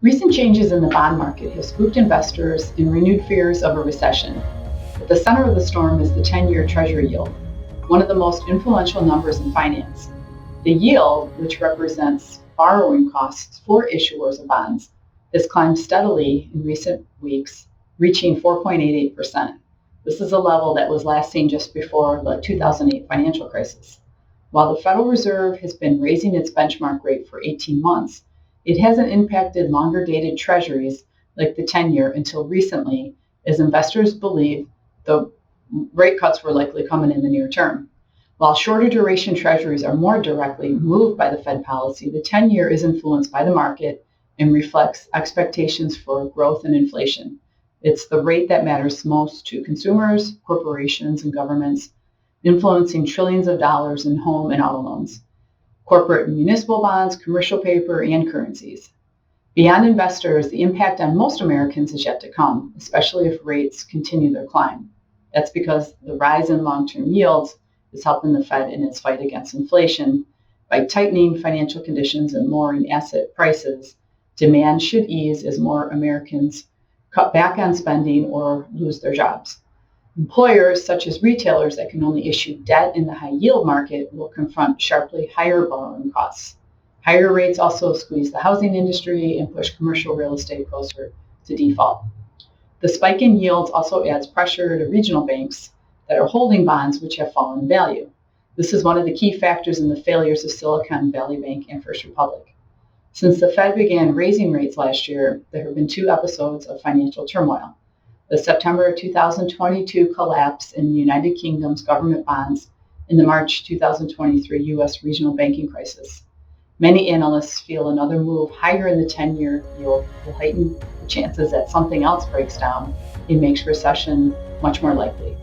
Recent changes in the bond market have spooked investors and renewed fears of a recession. At the center of the storm is the 10-year Treasury yield, one of the most influential numbers in finance. The yield, which represents borrowing costs for issuers of bonds, has climbed steadily in recent weeks, reaching 4.88%. This is a level that was last seen just before the 2008 financial crisis. While the Federal Reserve has been raising its benchmark rate for 18 months, it hasn't impacted longer-dated treasuries like the 10-year until recently, as investors believe the rate cuts were likely coming in the near term. While shorter duration treasuries are more directly moved by the Fed policy, the 10-year is influenced by the market and reflects expectations for growth and inflation. It's the rate that matters most to consumers, corporations, and governments, influencing trillions of dollars in home and auto loans, corporate and municipal bonds, commercial paper, and currencies. Beyond investors, the impact on most Americans is yet to come, especially if rates continue their climb. That's because the rise in long-term yields is helping the Fed in its fight against inflation. By tightening financial conditions and lowering asset prices, demand should ease as more Americans cut back on spending or lose their jobs. Employers, such as retailers that can only issue debt in the high-yield market, will confront sharply higher borrowing costs. Higher rates also squeeze the housing industry and push commercial real estate closer to default. The spike in yields also adds pressure to regional banks that are holding bonds which have fallen in value. This is one of the key factors in the failures of Silicon Valley Bank and First Republic. Since the Fed began raising rates last year, there have been two episodes of financial turmoil. The September 2022 collapse in the United Kingdom's government bonds and the March 2023 U.S. regional banking crisis. Many analysts feel another move higher in the 10-year yield will heighten the chances that something else breaks down and makes recession much more likely.